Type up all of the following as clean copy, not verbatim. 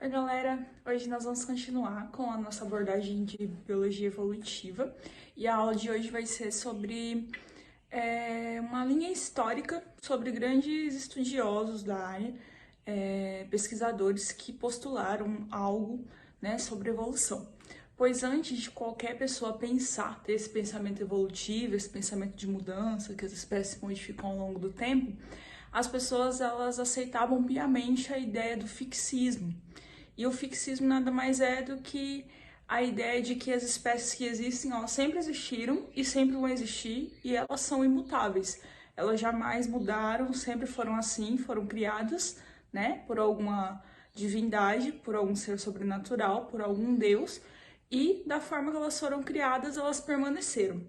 Oi, galera! Hoje nós vamos continuar com a nossa abordagem de biologia evolutiva e a aula de hoje vai ser sobre uma linha histórica sobre grandes estudiosos da área, pesquisadores que postularam algo, né, sobre evolução. Pois antes de qualquer pessoa pensar, ter esse pensamento evolutivo, esse pensamento de mudança, que as espécies se modificam ao longo do tempo, as pessoas elas aceitavam piamente a ideia do fixismo. E o fixismo nada mais é do que a ideia de que as espécies que existem, elas sempre existiram e sempre vão existir e elas são imutáveis. Elas jamais mudaram, sempre foram assim, foram criadas, né, por alguma divindade, por algum ser sobrenatural, por algum deus, e da forma que elas foram criadas, elas permaneceram.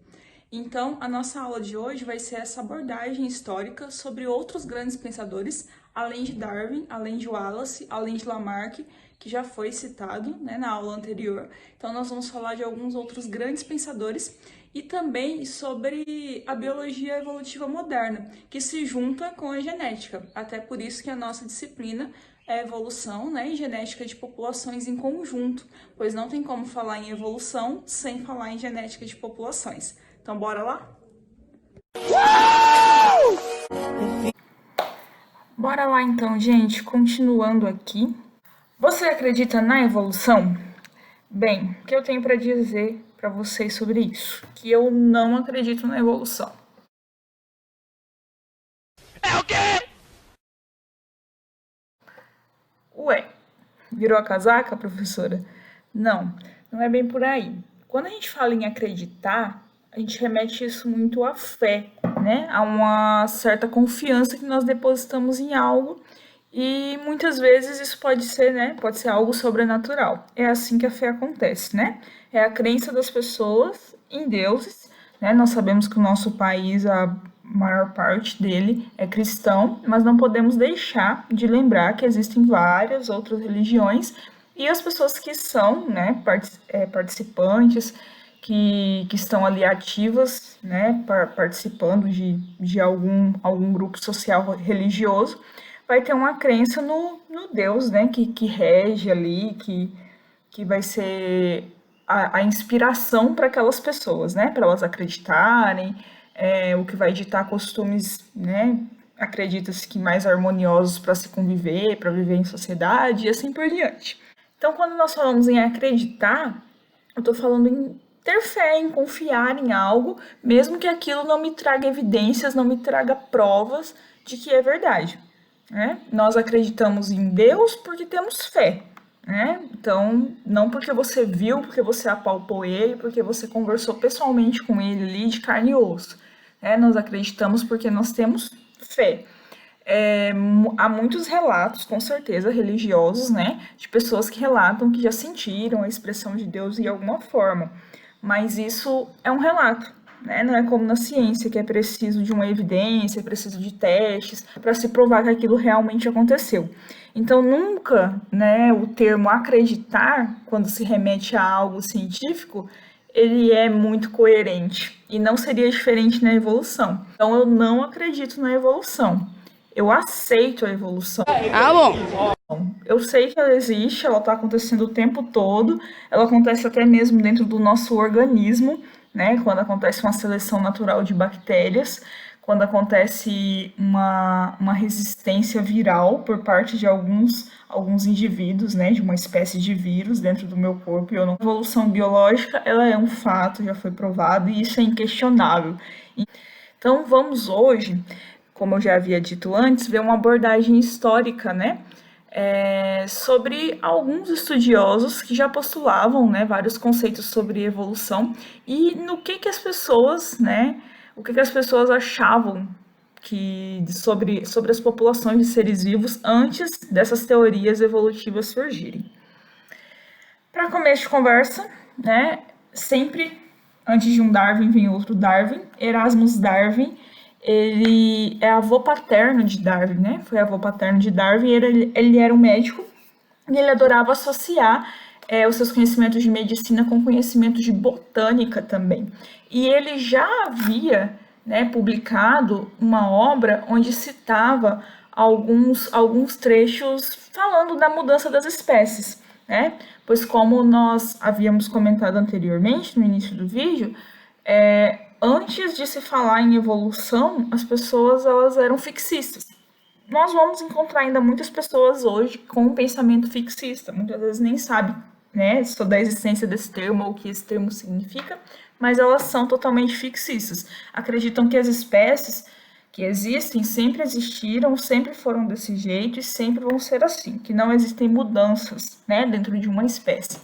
Então, a nossa aula de hoje vai ser essa abordagem histórica sobre outros grandes pensadores, além de Darwin, além de Wallace, além de Lamarck, que já foi citado, né, na aula anterior. Então, nós vamos falar de alguns outros grandes pensadores e também sobre a biologia evolutiva moderna, que se junta com a genética. Até por isso que a nossa disciplina é evolução, né, e genética de populações em conjunto, pois não tem como falar em evolução sem falar em genética de populações. Então, bora lá? Bora lá então, gente, continuando aqui. Você acredita na evolução? Bem, o que eu tenho para dizer para vocês sobre isso? Que eu não acredito na evolução. É o quê? Ué, virou a casaca, professora? Não, não é bem por aí. Quando a gente fala em acreditar, a gente remete isso muito à fé, né? A uma certa confiança que nós depositamos em algo e muitas vezes isso pode ser, né? Pode ser algo sobrenatural. É assim que a fé acontece, né? É a crença das pessoas em deuses, né? Nós sabemos que o nosso país, a maior parte dele é cristão, mas não podemos deixar de lembrar que existem várias outras religiões e as pessoas que são, né, participantes, que estão ali ativas, né, participando de algum grupo social religioso, vai ter uma crença no Deus, né, que rege ali, que vai ser a inspiração para aquelas pessoas, né, para elas acreditarem, o que vai ditar costumes, né, acredita-se que mais harmoniosos para se conviver, para viver em sociedade e assim por diante. Então, quando nós falamos em acreditar, eu estou falando em ter fé, em confiar em algo, mesmo que aquilo não me traga evidências, não me traga provas de que é verdade. Né? Nós acreditamos em Deus porque temos fé. Né? Então, não porque você viu, porque você apalpou ele, porque você conversou pessoalmente com ele ali de carne e osso. Né? Nós acreditamos porque nós temos fé. Há muitos relatos, com certeza, religiosos, né, de pessoas que relatam que já sentiram a expressão de Deus de alguma forma, mas isso é um relato, né, não é como na ciência, que é preciso de uma evidência, é preciso de testes para se provar que aquilo realmente aconteceu. Então, nunca, né, o termo acreditar, quando se remete a algo científico, ele é muito coerente, e não seria diferente na evolução. Então, eu não acredito na evolução. Eu aceito a evolução. Ah, bom. Eu sei que ela existe, ela está acontecendo o tempo todo, ela acontece até mesmo dentro do nosso organismo, né? Quando acontece uma seleção natural de bactérias, quando acontece uma resistência viral por parte de alguns indivíduos, né? De uma espécie de vírus dentro do meu corpo. A evolução biológica, ela é um fato, já foi provado, e isso é inquestionável. Então, vamos hoje, como eu já havia dito antes, ver uma abordagem histórica, né, sobre alguns estudiosos que já postulavam, né, vários conceitos sobre evolução e no que as pessoas, né, o que as pessoas achavam sobre as populações de seres vivos antes dessas teorias evolutivas surgirem. Para começo de conversa, né, sempre antes de um Darwin vem outro Darwin, Erasmus Darwin. Ele é avô paterno de Darwin, né? Foi avô paterno de Darwin. Ele era um médico e ele adorava associar os seus conhecimentos de medicina com conhecimentos de botânica também. E ele já havia, né, publicado uma obra onde citava alguns trechos falando da mudança das espécies, né? Pois como nós havíamos comentado anteriormente, no início do vídeo, antes de se falar em evolução, as pessoas elas eram fixistas. Nós vamos encontrar ainda muitas pessoas hoje com um pensamento fixista, muitas vezes nem sabem, né, sobre a existência desse termo ou o que esse termo significa, mas elas são totalmente fixistas. Acreditam que as espécies que existem sempre existiram, sempre foram desse jeito e sempre vão ser assim, que não existem mudanças, né, dentro de uma espécie.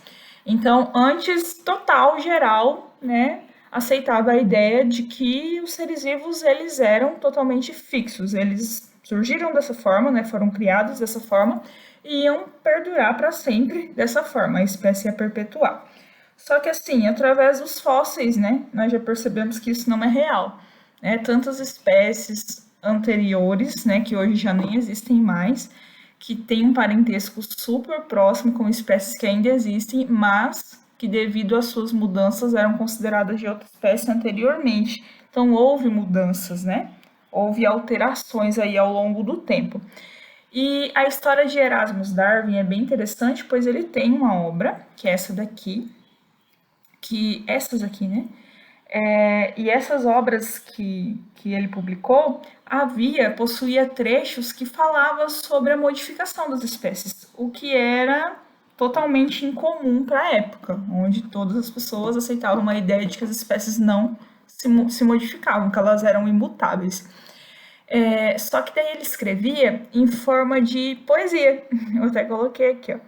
Então, antes, total, geral, né, aceitava a ideia de que os seres vivos eles eram totalmente fixos, eles surgiram dessa forma, né, foram criados dessa forma e iam perdurar para sempre dessa forma, a espécie ia perpetuar. Só que assim, através dos fósseis, né, nós já percebemos que isso não é real, né? Tantas espécies anteriores, né, que hoje já nem existem mais, que têm um parentesco super próximo com espécies que ainda existem, mas que devido às suas mudanças eram consideradas de outra espécie anteriormente. Então houve mudanças, né? Houve alterações aí ao longo do tempo. E a história de Erasmus Darwin é bem interessante, pois ele tem uma obra, que é essa daqui, essas aqui, né? E essas obras que ele publicou, possuía trechos que falavam sobre a modificação das espécies, o que era totalmente incomum para a época, onde todas as pessoas aceitavam uma ideia de que as espécies não se modificavam, que elas eram imutáveis. Só que daí ele escrevia em forma de poesia, eu até coloquei aqui, ó.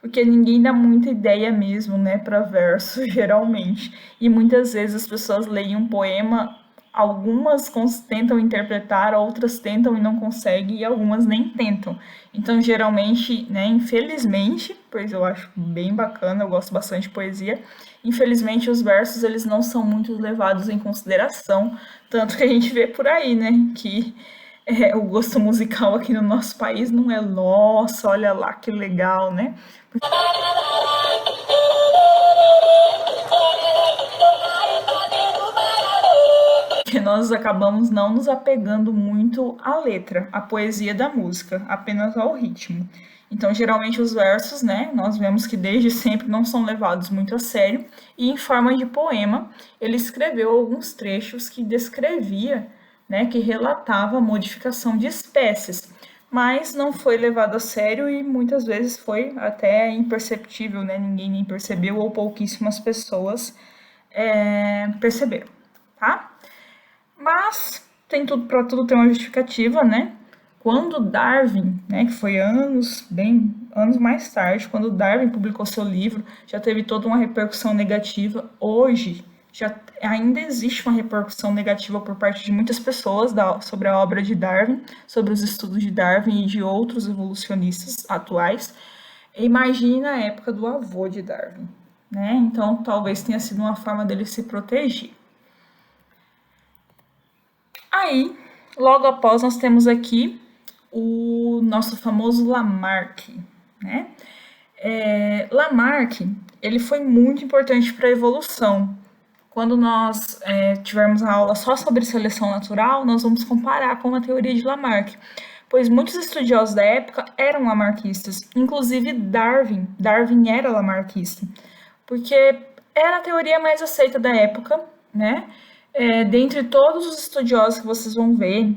Porque ninguém dá muita ideia mesmo, né, para verso, geralmente. E muitas vezes as pessoas leem um poema, algumas tentam interpretar, outras tentam e não conseguem, e algumas nem tentam. Então, geralmente, né, infelizmente, pois eu acho bem bacana, eu gosto bastante de poesia, infelizmente os versos eles não são muito levados em consideração, tanto que a gente vê por aí, né, que o gosto musical aqui no nosso país não é, nossa, olha lá que legal, né? Porque nós acabamos não nos apegando muito à letra, à poesia da música, apenas ao ritmo. Então, geralmente os versos, né, nós vemos que desde sempre não são levados muito a sério, e em forma de poema, ele escreveu alguns trechos que descrevia, né, que relatava a modificação de espécies, mas não foi levado a sério e muitas vezes foi até imperceptível, né, ninguém nem percebeu ou pouquíssimas pessoas perceberam, tá? Mas tem tudo para tudo ter uma justificativa, né? Quando Darwin, né, que foi anos mais tarde, quando Darwin publicou seu livro, já teve toda uma repercussão negativa. Hoje ainda existe uma repercussão negativa por parte de muitas pessoas sobre a obra de Darwin, sobre os estudos de Darwin e de outros evolucionistas atuais. Imagina a época do avô de Darwin, né? Então talvez tenha sido uma forma dele se proteger. Aí, logo após, nós temos aqui o nosso famoso Lamarck, né? Lamarck, ele foi muito importante para a evolução. Quando nós tivermos a aula só sobre seleção natural, nós vamos comparar com a teoria de Lamarck, pois muitos estudiosos da época eram lamarquistas, inclusive Darwin. Darwin era lamarquista, porque era a teoria mais aceita da época, né? Dentre todos os estudiosos que vocês vão ver,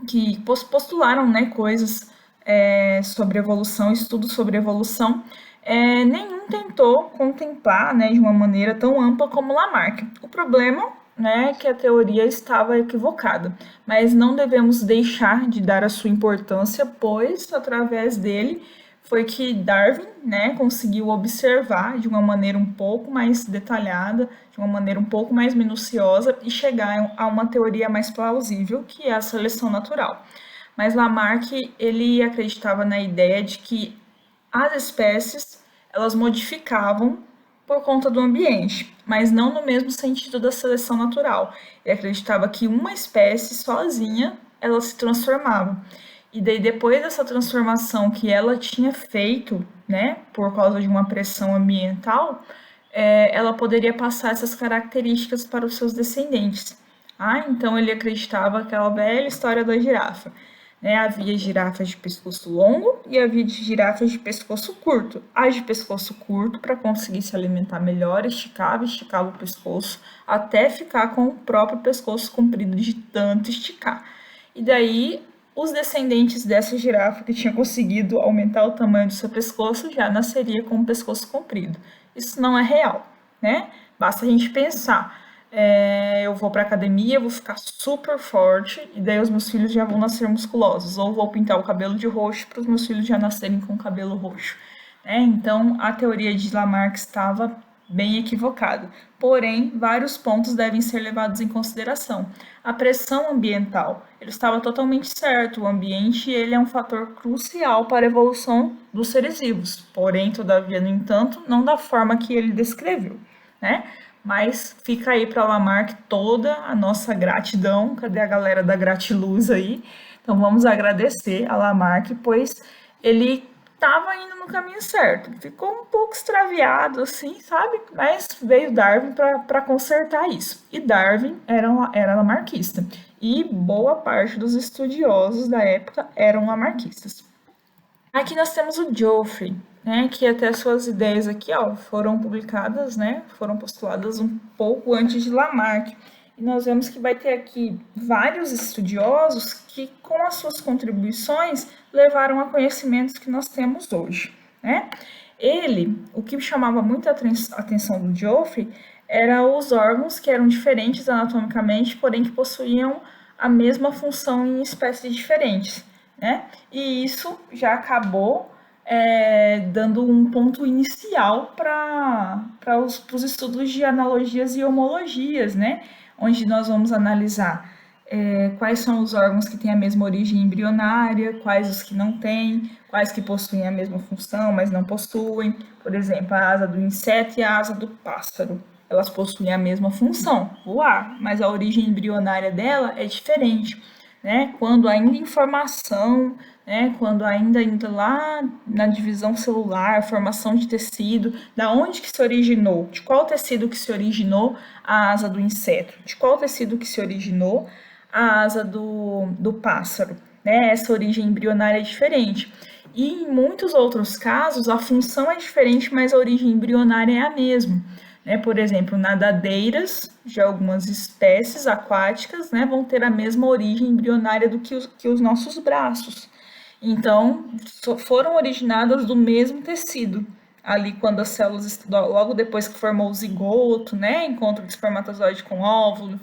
que postularam, né, coisas sobre evolução, estudos sobre evolução, nenhum tentou contemplar, né, de uma maneira tão ampla como Lamarck. O problema, né, é que a teoria estava equivocada, mas não devemos deixar de dar a sua importância, pois através dele foi que Darwin, né, conseguiu observar de uma maneira um pouco mais detalhada, de uma maneira um pouco mais minuciosa e chegar a uma teoria mais plausível, que é a seleção natural. Mas Lamarck, ele acreditava na ideia de que as espécies, elas modificavam por conta do ambiente, mas não no mesmo sentido da seleção natural. Ele acreditava que uma espécie sozinha, ela se transformava. E daí, depois dessa transformação que ela tinha feito, né, por causa de uma pressão ambiental, ela poderia passar essas características para os seus descendentes. Então ele acreditava aquela velha história da girafa. né? Havia girafas de pescoço longo e havia girafas de pescoço curto. As de pescoço curto, para conseguir se alimentar melhor, esticava o pescoço até ficar com o próprio pescoço comprido de tanto esticar. E daí, os descendentes dessa girafa que tinha conseguido aumentar o tamanho do seu pescoço já nasceria com o pescoço comprido. Isso não é real, né? Basta a gente pensar. Eu vou para academia, vou ficar super forte e daí os meus filhos já vão nascer musculosos. Ou vou pintar o cabelo de roxo para os meus filhos já nascerem com o cabelo roxo. Então, a teoria de Lamarck estava bem equivocada. Porém, vários pontos devem ser levados em consideração. A pressão ambiental, ele estava totalmente certo. O ambiente ele é um fator crucial para a evolução dos seres vivos. Porém, todavia, no entanto, não da forma que ele descreveu, né? Mas fica aí para Lamarck toda a nossa gratidão. Cadê a galera da Gratiluz aí? Então vamos agradecer a Lamarck, pois ele estava indo no caminho certo. Ficou um pouco extraviado, assim, sabe? Mas veio Darwin para consertar isso. E Darwin era lamarquista. E boa parte dos estudiosos da época eram lamarquistas. Aqui nós temos o Geoffrey, né, que até suas ideias aqui, ó, foram publicadas, né, foram postuladas um pouco antes de Lamarck. E nós vemos que vai ter aqui vários estudiosos que, com as suas contribuições, levaram a conhecimentos que nós temos hoje, né? O que chamava muita atenção do Geoffrey eram os órgãos que eram diferentes anatomicamente, porém que possuíam a mesma função em espécies diferentes, né? E isso já acabou dando um ponto inicial para os estudos de analogias e homologias, né? Onde nós vamos analisar quais são os órgãos que têm a mesma origem embrionária, quais os que não têm, quais que possuem a mesma função, mas não possuem. Por exemplo, a asa do inseto e a asa do pássaro. Elas possuem a mesma função, voar, mas a origem embrionária dela é diferente, né? Quando ainda em formação, né? Quando ainda lá na divisão celular, formação de tecido, da onde que se originou, de qual tecido que se originou a asa do inseto, de qual tecido que se originou a asa do pássaro, né? Essa origem embrionária é diferente. E em muitos outros casos, a função é diferente, mas a origem embrionária é a mesma. Né? Por exemplo, nadadeiras de algumas espécies aquáticas, né, vão ter a mesma origem embrionária do que os nossos braços. Então, foram originadas do mesmo tecido. Ali, quando as células, logo depois que formou o zigoto, né, encontro de espermatozoide com óvulo,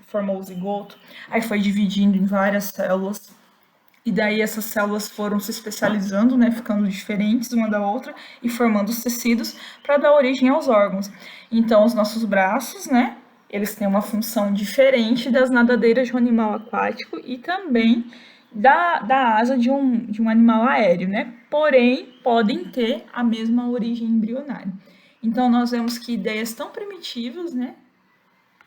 formou o zigoto, aí foi dividindo em várias células. E daí essas células foram se especializando, né, ficando diferentes uma da outra e formando os tecidos para dar origem aos órgãos. Então, os nossos braços, né, eles têm uma função diferente das nadadeiras de um animal aquático e também da asa de um animal aéreo, né? Porém, podem ter a mesma origem embrionária. Então, nós vemos que ideias tão primitivas, né,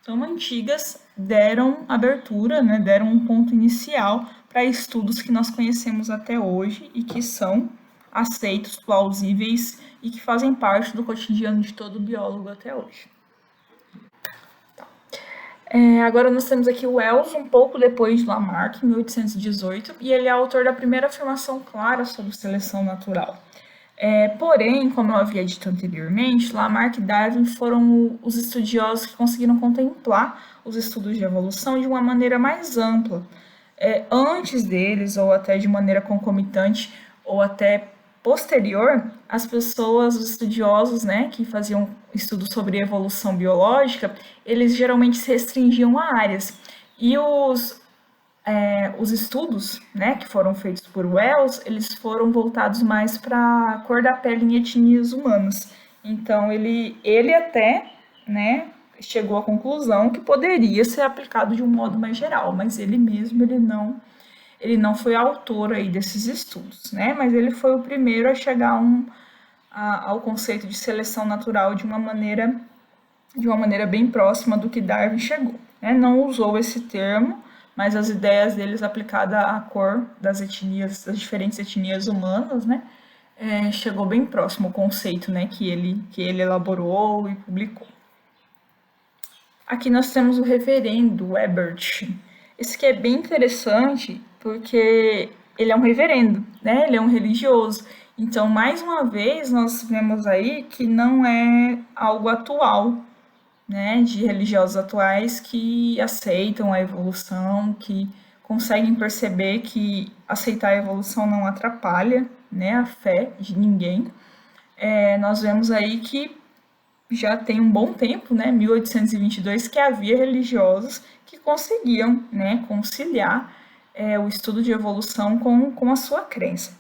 tão antigas, deram abertura, né, deram um ponto inicial para estudos que nós conhecemos até hoje e que são aceitos, plausíveis e que fazem parte do cotidiano de todo biólogo até hoje. Agora nós temos aqui o Wells, um pouco depois de Lamarck, em 1818, e ele é autor da primeira afirmação clara sobre seleção natural. Porém, como eu havia dito anteriormente, Lamarck e Darwin foram os estudiosos que conseguiram contemplar os estudos de evolução de uma maneira mais ampla. Antes deles, ou até de maneira concomitante, ou até posterior, as pessoas, os estudiosos, né, que faziam estudos sobre evolução biológica, eles geralmente se restringiam a áreas. E os estudos, né, que foram feitos por Wells, eles foram voltados mais para a cor da pele em etnias humanas. Então, ele até, né, chegou à conclusão que poderia ser aplicado de um modo mais geral, mas ele mesmo, ele não foi autor aí desses estudos, né, mas ele foi o primeiro a chegar ao conceito de seleção natural de uma maneira bem próxima do que Darwin chegou, né? Não usou esse termo, mas as ideias deles aplicadas à cor das diferentes etnias humanas, né, chegou bem próximo ao conceito, né, que ele elaborou e publicou. Aqui nós temos o reverendo Ebert. Esse que é bem interessante, porque ele é um reverendo, né? Ele é um religioso. Então, mais uma vez, nós vemos aí que não é algo atual, né? De religiosos atuais que aceitam a evolução, que conseguem perceber que aceitar a evolução não atrapalha, né, a fé de ninguém. Nós vemos aí que já tem um bom tempo, né, 1822, que havia religiosos que conseguiam, né, conciliar o estudo de evolução com a sua crença.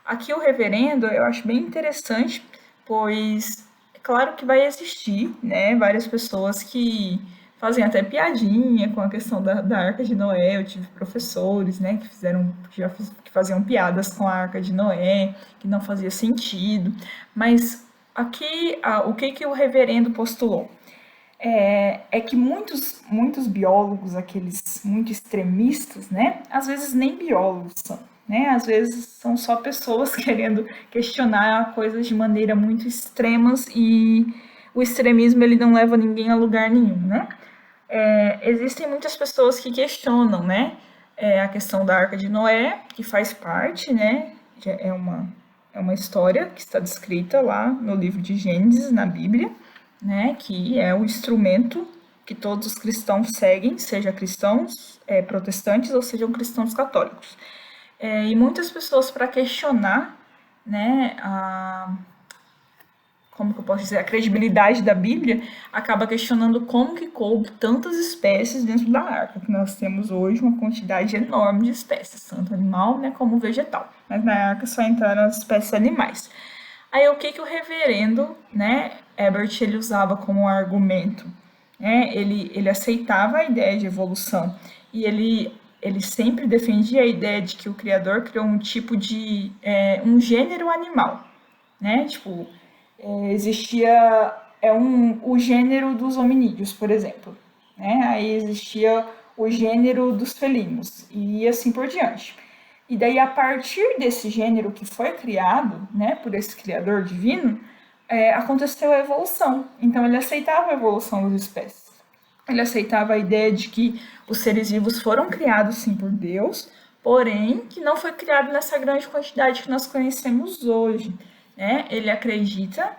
Aqui o reverendo eu acho bem interessante, pois é claro que vai existir, né, várias pessoas que fazem até piadinha com a questão da Arca de Noé. Eu tive professores, né, que faziam piadas com a Arca de Noé, que não fazia sentido. Mas aqui, o que o reverendo postulou? É que muitos biólogos, aqueles muito extremistas, né, às vezes nem biólogos são, né, às vezes são só pessoas querendo questionar coisas de maneira muito extremas, e o extremismo ele não leva ninguém a lugar nenhum, né. Existem muitas pessoas que questionam, né, a questão da Arca de Noé, que faz parte, né, é uma história que está descrita lá no livro de Gênesis, na Bíblia, né, que é o instrumento que todos os cristãos seguem, seja cristãos protestantes ou sejam cristãos católicos. E muitas pessoas, para questionar, né, como que eu posso dizer, a credibilidade da Bíblia, acaba questionando como que coube tantas espécies dentro da arca, que nós temos hoje uma quantidade enorme de espécies, tanto animal, né, como vegetal. Mas na arca só entraram as espécies animais. Aí o que o reverendo, né, Ebert, ele usava como argumento? Ele aceitava a ideia de evolução, e ele sempre defendia a ideia de que o Criador criou um tipo de um gênero animal, né? Tipo, existia o gênero dos hominídeos, por exemplo, né? Aí existia o gênero dos felinos e assim por diante. E daí, a partir desse gênero que foi criado, né, por esse criador divino, aconteceu a evolução. Então, ele aceitava a evolução das espécies. Ele aceitava a ideia de que os seres vivos foram criados, sim, por Deus, porém, que não foi criado nessa grande quantidade que nós conhecemos hoje, né? Ele acredita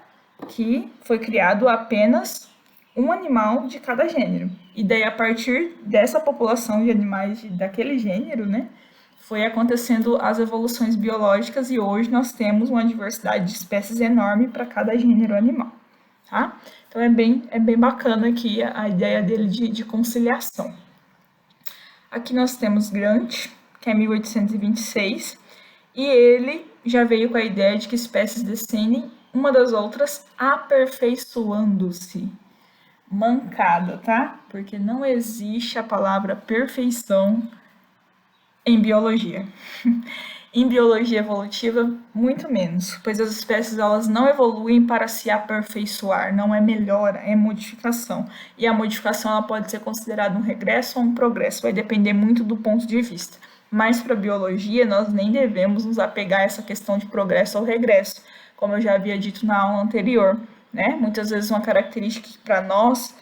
que foi criado apenas um animal de cada gênero. E daí, a partir dessa população de animais daquele gênero, né, foi acontecendo as evoluções biológicas, e hoje nós temos uma diversidade de espécies enorme para cada gênero animal, tá? Então é bem bacana aqui a ideia dele de conciliação. Aqui nós temos Grant, que é 1826, e ele já veio com a ideia de que espécies descendem uma das outras aperfeiçoando-se. Mancada, tá? Porque não existe a palavra perfeição em biologia. Em biologia evolutiva, muito menos, pois as espécies elas não evoluem para se aperfeiçoar, não é melhora, é modificação. E a modificação ela pode ser considerada um regresso ou um progresso, vai depender muito do ponto de vista. Mas para a biologia, nós nem devemos nos apegar a essa questão de progresso ou regresso, como eu já havia dito na aula anterior, né? Muitas vezes uma característica que para nós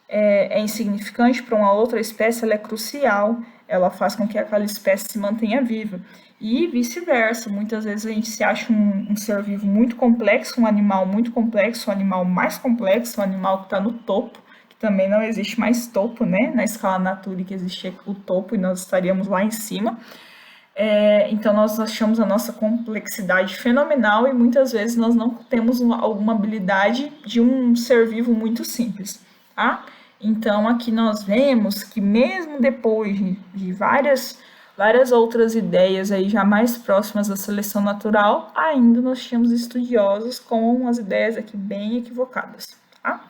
é insignificante, para uma outra espécie ela é crucial, ela faz com que aquela espécie se mantenha viva. E vice-versa, muitas vezes a gente se acha um ser vivo muito complexo, um animal muito complexo, um animal mais complexo, um animal que está no topo, que também não existe mais topo, né? Na escala Nature que existia o topo e nós estaríamos lá em cima. Então nós achamos a nossa complexidade fenomenal, e muitas vezes nós não temos alguma habilidade de um ser vivo muito simples, tá? Então, aqui nós vemos que mesmo depois de várias outras ideias aí já mais próximas da seleção natural, ainda nós tínhamos estudiosos com umas ideias aqui bem equivocadas, tá?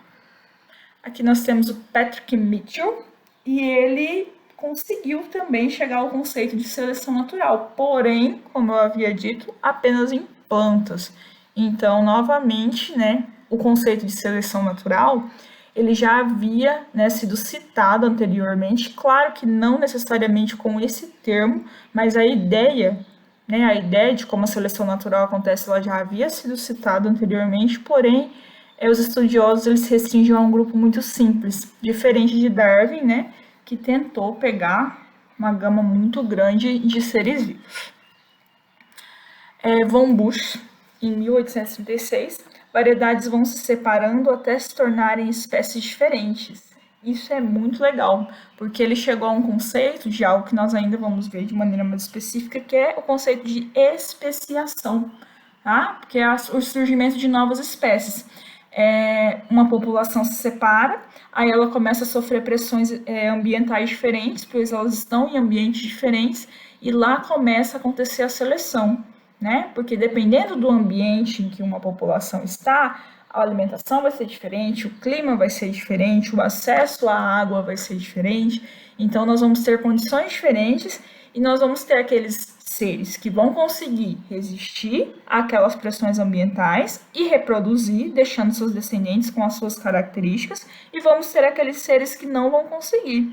Aqui nós temos o Patrick Mitchell, e ele conseguiu também chegar ao conceito de seleção natural, porém, como eu havia dito, apenas em plantas. Então, novamente, né, o conceito de seleção natural ele já havia, né, sido citado anteriormente, claro que não necessariamente com esse termo, mas a ideia, né, a ideia de como a seleção natural acontece, ela já havia sido citada anteriormente, porém, os estudiosos eles se restringem a um grupo muito simples, diferente de Darwin, né, que tentou pegar uma gama muito grande de seres vivos. Von Busch, em 1836, variedades vão se separando até se tornarem espécies diferentes. Isso é muito legal, porque ele chegou a um conceito de algo que nós ainda vamos ver de maneira mais específica, que é o conceito de especiação, tá? Porque é o surgimento de novas espécies. Uma população se separa, aí ela começa a sofrer pressões ambientais diferentes, pois elas estão em ambientes diferentes, e lá começa a acontecer a seleção, né? Porque dependendo do ambiente em que uma população está, a alimentação vai ser diferente, o clima vai ser diferente, o acesso à água vai ser diferente. Então, nós vamos ter condições diferentes e nós vamos ter aqueles seres que vão conseguir resistir àquelas pressões ambientais e reproduzir, deixando seus descendentes com as suas características, e vamos ter aqueles seres que não vão conseguir.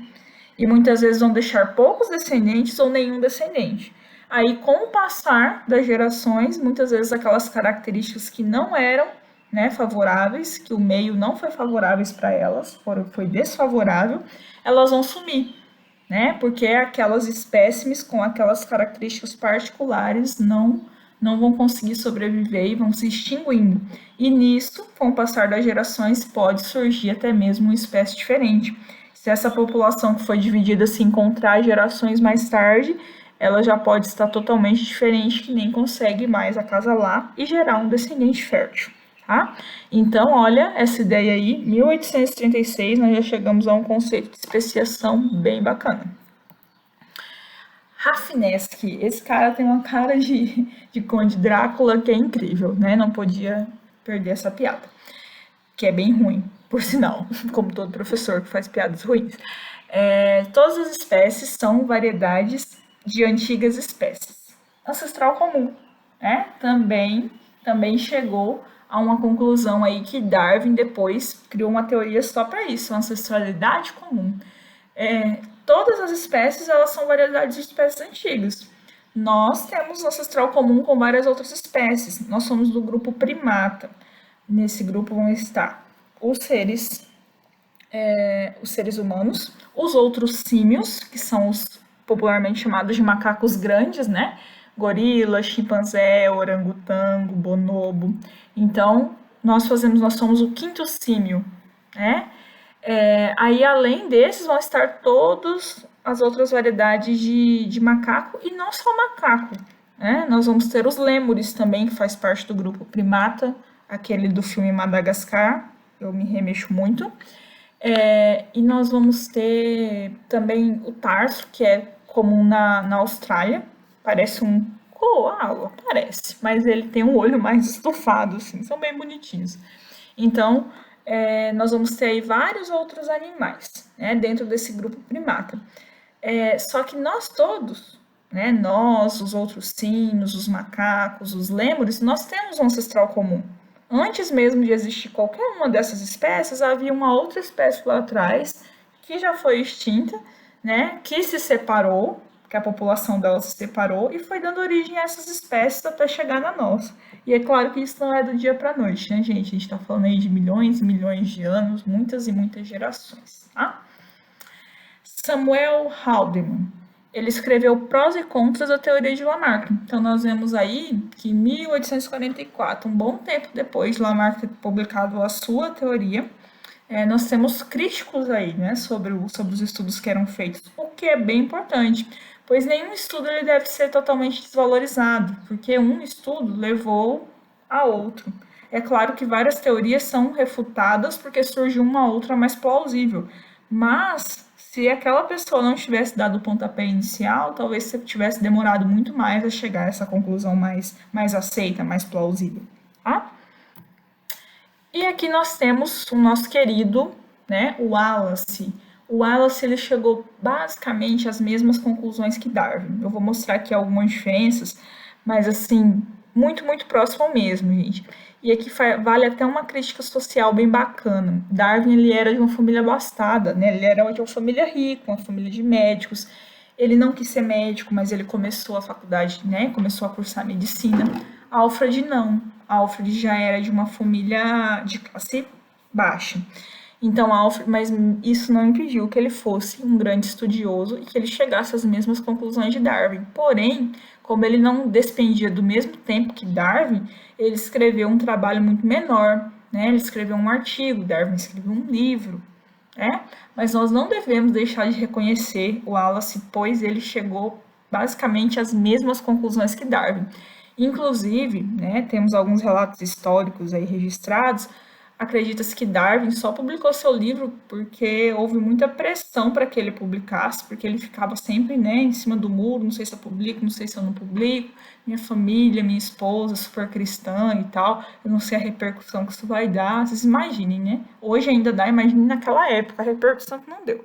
E muitas vezes vão deixar poucos descendentes ou nenhum descendente. Aí, com o passar das gerações, muitas vezes aquelas características que não eram, né, favoráveis, que o meio não foi favorável para elas, foi desfavorável, elas vão sumir, né? Porque aquelas espécimes com aquelas características particulares não vão conseguir sobreviver e vão se extinguindo. E nisso, com o passar das gerações, pode surgir até mesmo uma espécie diferente. Se essa população que foi dividida se encontrar gerações mais tarde, ela já pode estar totalmente diferente, que nem consegue mais acasalar e gerar um descendente fértil. Tá? Então, olha essa ideia aí, 1836, nós já chegamos a um conceito de especiação bem bacana. Rafinesque, esse cara tem uma cara de Conde Drácula que é incrível, né? Não podia perder essa piada, que é bem ruim, por sinal, como todo professor que faz piadas ruins. Todas as espécies são variedades de antigas espécies. Ancestral comum, né? Também chegou a uma conclusão aí que Darwin depois criou uma teoria só para isso, ancestralidade comum. Todas as espécies, elas são variedades de espécies antigas. Nós temos ancestral comum com várias outras espécies. Nós somos do grupo primata. Nesse grupo vão estar os seres humanos, os outros símios, que são os popularmente chamados de macacos grandes, né? Gorila, chimpanzé, orangotango, bonobo. Então, nós somos o quinto símio, né? Aí, além desses, vão estar todas as outras variedades de macaco, e não só macaco, né? Nós vamos ter os lêmures também, que faz parte do grupo primata, aquele do filme Madagascar, eu me remexo muito. E nós vamos ter também o tarso, que é comum na Austrália, parece um coala, parece, mas ele tem um olho mais estufado, assim, são bem bonitinhos. Então, nós vamos ter aí vários outros animais, né, dentro desse grupo primata. Só que nós todos, né, nós, os outros sinos, os macacos, os lêmures, nós temos um ancestral comum. Antes mesmo de existir qualquer uma dessas espécies, havia uma outra espécie lá atrás que já foi extinta, né, que se separou, que a população dela se separou e foi dando origem a essas espécies até chegar na nossa. E é claro que isso não é do dia para a noite, né, gente? A gente está falando aí de milhões e milhões de anos, muitas e muitas gerações, tá? Samuel Haldeman, ele escreveu prós e contras da teoria de Lamarck. Então, nós vemos aí que em 1844, um bom tempo depois de Lamarck ter publicado a sua teoria, nós temos críticos aí, né, sobre os estudos que eram feitos, o que é bem importante, pois nenhum estudo ele deve ser totalmente desvalorizado, porque um estudo levou a outro. É claro que várias teorias são refutadas porque surge uma outra mais plausível, mas se aquela pessoa não tivesse dado o pontapé inicial, talvez você tivesse demorado muito mais a chegar a essa conclusão mais aceita, mais plausível, tá? E aqui nós temos o nosso querido, né, o Wallace. O Wallace, ele chegou basicamente às mesmas conclusões que Darwin. Eu vou mostrar aqui algumas diferenças, mas assim, muito, muito próximo ao mesmo, gente. E aqui vale até uma crítica social bem bacana. Darwin, ele era de uma família abastada, né? Ele era de uma família rica, uma família de médicos. Ele não quis ser médico, mas ele começou a faculdade, né? Começou a cursar medicina. Alfred não. Alfred já era de uma família de classe baixa. Então, Alfred, mas isso não impediu que ele fosse um grande estudioso e que ele chegasse às mesmas conclusões de Darwin. Porém, como ele não despendia do mesmo tempo que Darwin, ele escreveu um trabalho muito menor, né? Ele escreveu um artigo, Darwin escreveu um livro, né? Mas nós não devemos deixar de reconhecer o Wallace, pois ele chegou basicamente às mesmas conclusões que Darwin. Inclusive, né, temos alguns relatos históricos aí registrados. Acredita-se que Darwin só publicou seu livro porque houve muita pressão para que ele publicasse, porque ele ficava sempre, né, em cima do muro, não sei se eu publico, não sei se eu não publico, minha família, minha esposa, super cristã e tal, eu não sei a repercussão que isso vai dar, vocês imaginem, né? Hoje ainda dá, imagine naquela época a repercussão que não deu.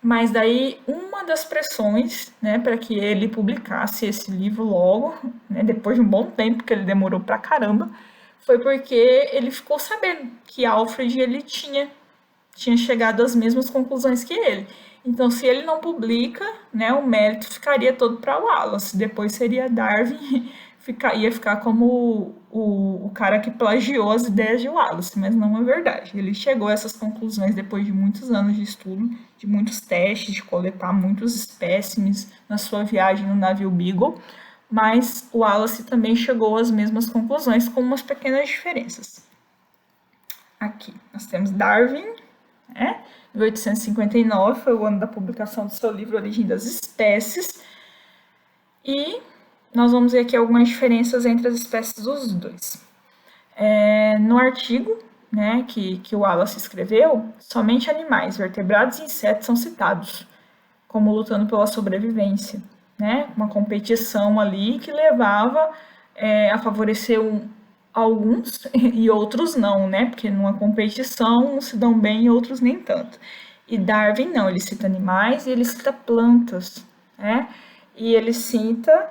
Mas daí, uma das pressões, né, para que ele publicasse esse livro logo, né, depois de um bom tempo, que ele demorou pra caramba, foi porque ele ficou sabendo que Alfred ele tinha chegado às mesmas conclusões que ele. Então, se ele não publica, né, o mérito ficaria todo para Wallace. Depois seria Darwin, ia ficar como o cara que plagiou as ideias de Wallace, mas não é verdade. Ele chegou a essas conclusões depois de muitos anos de estudo, de muitos testes, de coletar muitos espécimes na sua viagem no navio Beagle, mas o Wallace também chegou às mesmas conclusões, com umas pequenas diferenças. Aqui, nós temos Darwin, né? 1859 foi o ano da publicação do seu livro Origem das Espécies. E nós vamos ver aqui algumas diferenças entre as espécies dos dois. No artigo, né, que o Wallace escreveu, somente animais, vertebrados e insetos são citados como lutando pela sobrevivência, né? Uma competição ali que levava a favorecer alguns e outros não, né? Porque numa competição uns se dão bem e outros nem tanto. E Darwin não, ele cita animais e ele cita plantas, né? E ele cita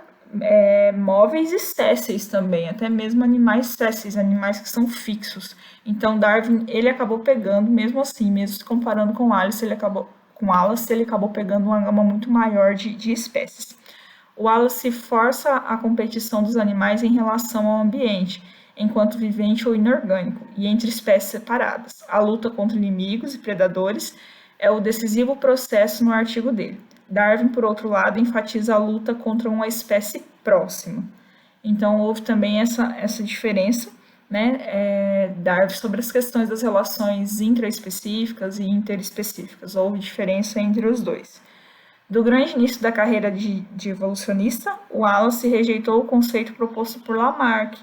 móveis e sésseis também, até mesmo animais sésseis, animais que são fixos. Então Darwin, ele acabou pegando, mesmo assim, mesmo se comparando com Wallace, ele acabou pegando uma gama muito maior de espécies. O Wallace força a competição dos animais em relação ao ambiente, enquanto vivente ou inorgânico, e entre espécies separadas. A luta contra inimigos e predadores é o decisivo processo no artigo dele. Darwin, por outro lado, enfatiza a luta contra uma espécie próxima. Então, houve também essa diferença, né, Darwin sobre as questões das relações intraespecíficas e interespecíficas. Houve diferença entre os dois. Do grande início da carreira de evolucionista, Wallace rejeitou o conceito proposto por Lamarck.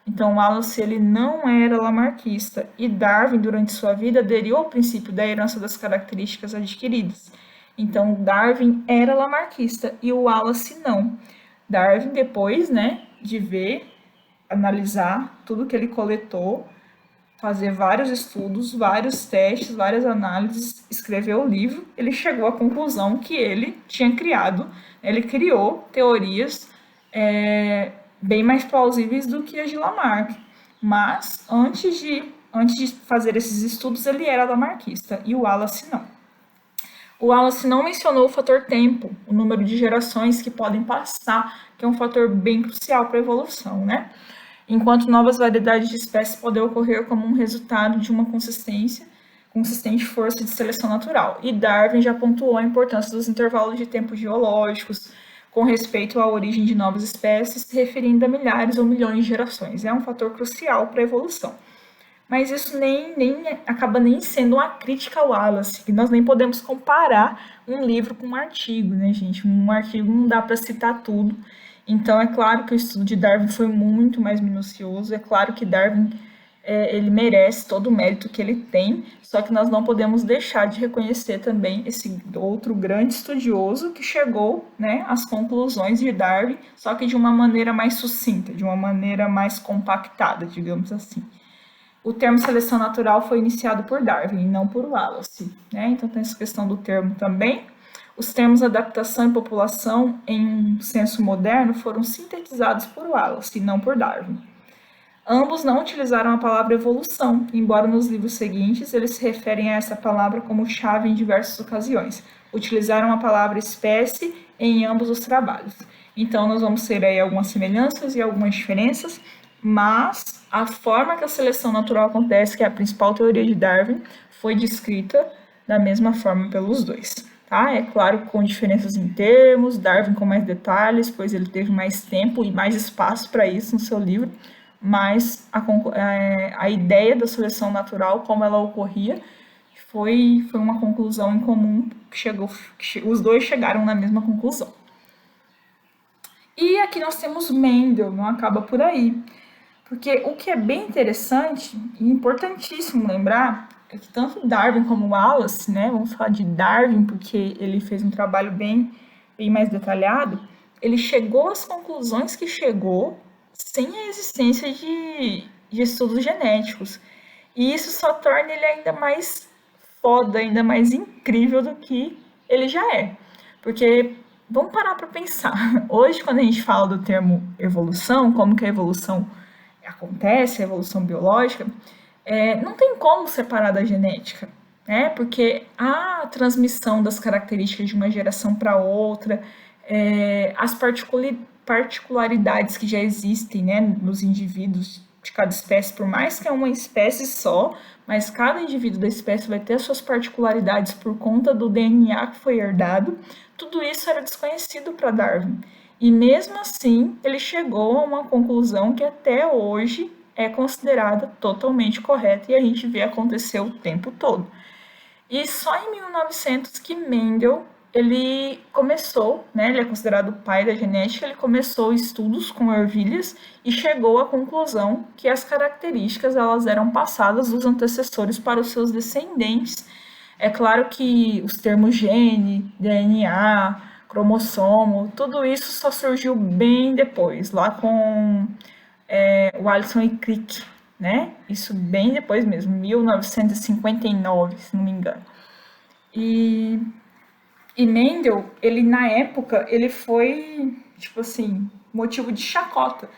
Então, Wallace ele não era lamarquista e Darwin, durante sua vida, aderiu ao princípio da herança das características adquiridas. Então, Darwin era lamarquista e o Wallace não. Darwin, depois, né, de ver, analisar tudo que ele coletou, fazer vários estudos, vários testes, várias análises, escrever o livro, ele chegou à conclusão que ele tinha criado, ele criou teorias bem mais plausíveis do que as de Lamarck. Mas, antes de fazer esses estudos, ele era lamarquista e o Wallace não. O Wallace não mencionou o fator tempo, o número de gerações que podem passar, que é um fator bem crucial para a evolução, né? Enquanto novas variedades de espécies podem ocorrer como um resultado de uma consistente força de seleção natural. E Darwin já pontuou a importância dos intervalos de tempo geológicos com respeito à origem de novas espécies, se referindo a milhares ou milhões de gerações. É um fator crucial para a evolução. Mas isso acaba nem sendo uma crítica ao Wallace, que nós nem podemos comparar um livro com um artigo, né, gente? Um artigo não dá para citar tudo. Então, é claro que o estudo de Darwin foi muito mais minucioso, é claro que Darwin ele merece todo o mérito que ele tem, só que nós não podemos deixar de reconhecer também esse outro grande estudioso que chegou, né, às conclusões de Darwin, só que de uma maneira mais sucinta, de uma maneira mais compactada, digamos assim. O termo seleção natural foi iniciado por Darwin, não por Wallace, né? Então tem essa questão do termo também. Os termos adaptação e população, em um senso moderno, foram sintetizados por Wallace, e não por Darwin. Ambos não utilizaram a palavra evolução, embora nos livros seguintes eles se referem a essa palavra como chave em diversas ocasiões. Utilizaram a palavra espécie em ambos os trabalhos. Então, nós vamos ter aí algumas semelhanças e algumas diferenças. mas a forma que a seleção natural acontece, que é a principal teoria de Darwin, foi descrita da mesma forma pelos dois. Tá? É claro, com diferenças em termos, Darwin com mais detalhes, pois ele teve mais tempo e mais espaço para isso no seu livro, mas a ideia da seleção natural, como ela ocorria, foi uma conclusão em comum, os dois chegaram na mesma conclusão. E aqui nós temos Mendel, não acaba por aí. Porque o que é bem interessante e importantíssimo lembrar é que tanto Darwin como Wallace, né, vamos falar de Darwin porque ele fez um trabalho bem mais detalhado, ele chegou às conclusões que chegou sem a existência de estudos genéticos. E isso só torna ele ainda mais foda, ainda mais incrível do que ele já é. Porque vamos parar para pensar. Hoje, quando a gente fala do termo evolução, como que a evolução acontece, a evolução biológica, não tem como separar da genética, né? Porque há a transmissão das características de uma geração para outra, as particularidades que já existem, né, nos indivíduos de cada espécie, por mais que é uma espécie só, mas cada indivíduo da espécie vai ter as suas particularidades por conta do DNA que foi herdado. Tudo isso era desconhecido para Darwin. E mesmo assim, ele chegou a uma conclusão que até hoje é considerada totalmente correta e a gente vê acontecer o tempo todo. E só em 1900 que Mendel ele começou, né, ele é considerado o pai da genética, ele começou estudos com ervilhas e chegou à conclusão que as características elas eram passadas dos antecessores para os seus descendentes. É claro que os termos gene, DNA, cromossomo, tudo isso só surgiu bem depois, lá com o Alisson e Crick, né? Isso bem depois mesmo, 1959, se não me engano. E Mendel, ele na época, ele foi, tipo assim, motivo de chacota.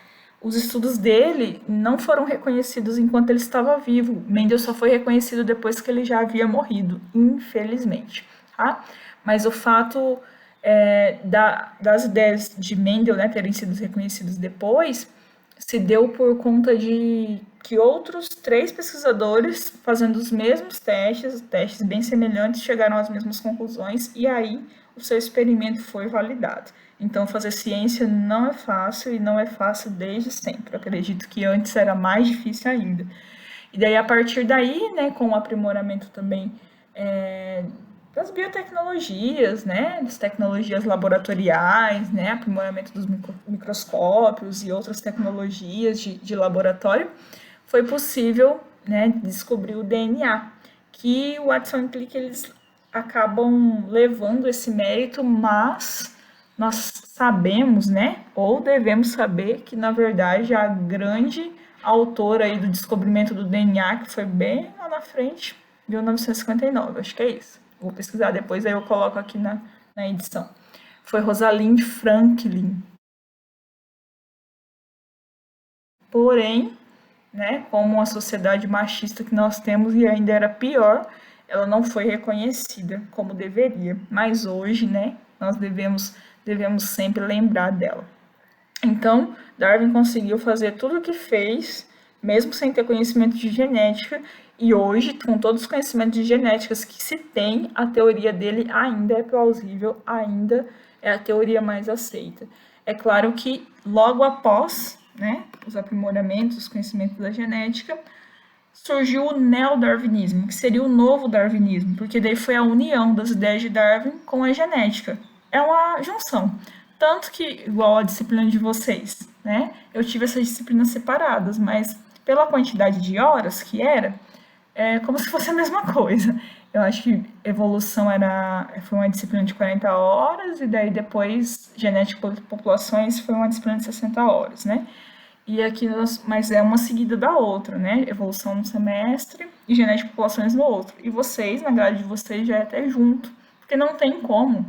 Os estudos dele não foram reconhecidos enquanto ele estava vivo. Mendel só foi reconhecido depois que ele já havia morrido, infelizmente. Tá? Mas o fato das ideias de Mendel, né, terem sido reconhecidas depois se deu por conta de que outros 3 pesquisadores, fazendo os mesmos testes bem semelhantes, chegaram às mesmas conclusões e aí o seu experimento foi validado. Então, fazer ciência não é fácil e não é fácil desde sempre. Eu acredito que antes era mais difícil ainda. E daí, a partir daí, né, com o aprimoramento também das biotecnologias, né, das tecnologias laboratoriais, né, aprimoramento dos microscópios e outras tecnologias de laboratório, foi possível, né, descobrir o DNA, que o Watson e Crick eles acabam levando esse mérito, mas nós sabemos, né, ou devemos saber que na verdade a grande autora aí do descobrimento do DNA, que foi bem lá na frente, 1959, acho que é isso. Vou pesquisar depois, aí eu coloco aqui na edição. Foi Rosalind Franklin. Porém, né, como a sociedade machista que nós temos e ainda era pior, ela não foi reconhecida como deveria. Mas hoje, né, nós devemos sempre lembrar dela. Então, Darwin conseguiu fazer tudo o que fez, mesmo sem ter conhecimento de genética, e hoje, com todos os conhecimentos de genéticas que se tem, a teoria dele ainda é plausível, ainda é a teoria mais aceita. É claro que logo após, né, os aprimoramentos, os conhecimentos da genética, surgiu o neodarwinismo, que seria o novo darwinismo, porque daí foi a união das ideias de Darwin com a genética. É uma junção. Tanto que, igual a disciplina de vocês, né? Eu tive essas disciplinas separadas, mas pela quantidade de horas que era, é como se fosse a mesma coisa. Eu acho que evolução foi uma disciplina de 40 horas, e daí depois genética de populações foi uma disciplina de 60 horas, né? E aqui mas é uma seguida da outra, né? Evolução no semestre e genética de populações no outro. E vocês, na grade de vocês, já é até junto, porque não tem como,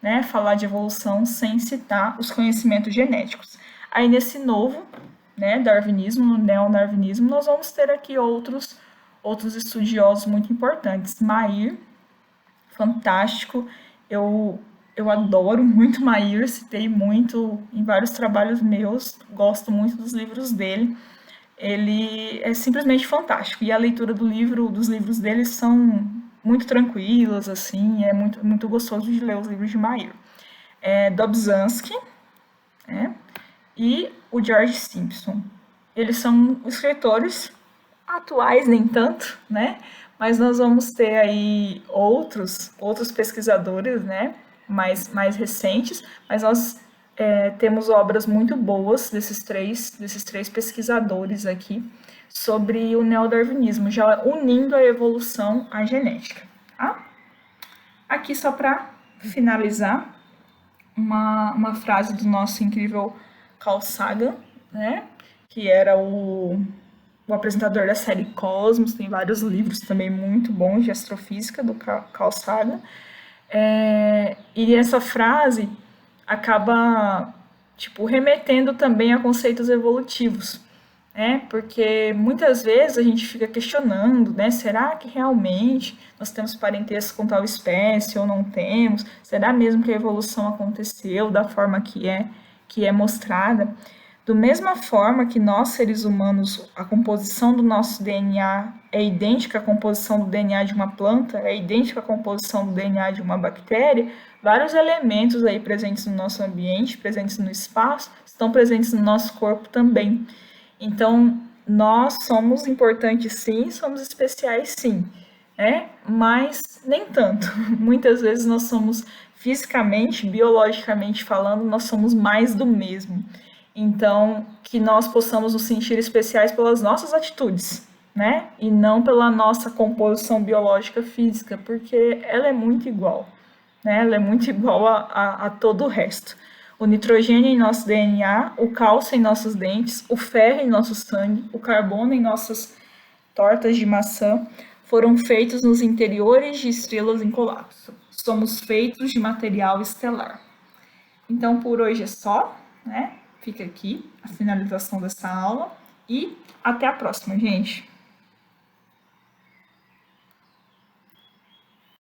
né, falar de evolução sem citar os conhecimentos genéticos. Aí nesse novo, né, darwinismo, no neodarwinismo, nós vamos ter aqui outros estudiosos muito importantes. Mayr, fantástico, eu adoro muito Mayr, citei muito em vários trabalhos meus, gosto muito dos livros dele. ele é simplesmente fantástico. E a leitura dos livros deles são muito tranquilas, assim, é muito gostoso de ler os livros de Mair. Dobzhansky, né? E o George Simpson. Eles são escritores atuais, nem tanto, né? Mas nós vamos ter aí outros pesquisadores, né? Mais recentes, mas nós temos obras muito boas desses três pesquisadores aqui sobre o neodarwinismo, já unindo a evolução à genética. Tá? Aqui, só para finalizar, uma frase do nosso incrível Carl Sagan, né? Que era o apresentador da série Cosmos, tem vários livros também muito bons de astrofísica do Carl Sagan. E essa frase acaba remetendo também a conceitos evolutivos, né? Porque muitas vezes a gente fica questionando, né? Será que realmente nós temos parentesco com tal espécie ou não temos? Será mesmo que a evolução aconteceu da forma que é mostrada? Da mesma forma que nós, seres humanos, a composição do nosso DNA é idêntica à composição do DNA de uma planta, é idêntica à composição do DNA de uma bactéria, vários elementos aí presentes no nosso ambiente, presentes no espaço, estão presentes no nosso corpo também. Então, nós somos importantes sim, somos especiais sim, né? Mas nem tanto. Muitas vezes nós somos fisicamente, biologicamente falando, nós somos mais do mesmo. Então, que nós possamos nos sentir especiais pelas nossas atitudes, né? E não pela nossa composição biológica física, porque ela é muito igual, né? Ela é muito igual a todo o resto. O nitrogênio em nosso DNA, o cálcio em nossos dentes, o ferro em nosso sangue, o carbono em nossas tortas de maçã foram feitos nos interiores de estrelas em colapso. Somos feitos de material estelar. Então, por hoje é só, né? Fica aqui a finalização dessa aula e até a próxima, gente!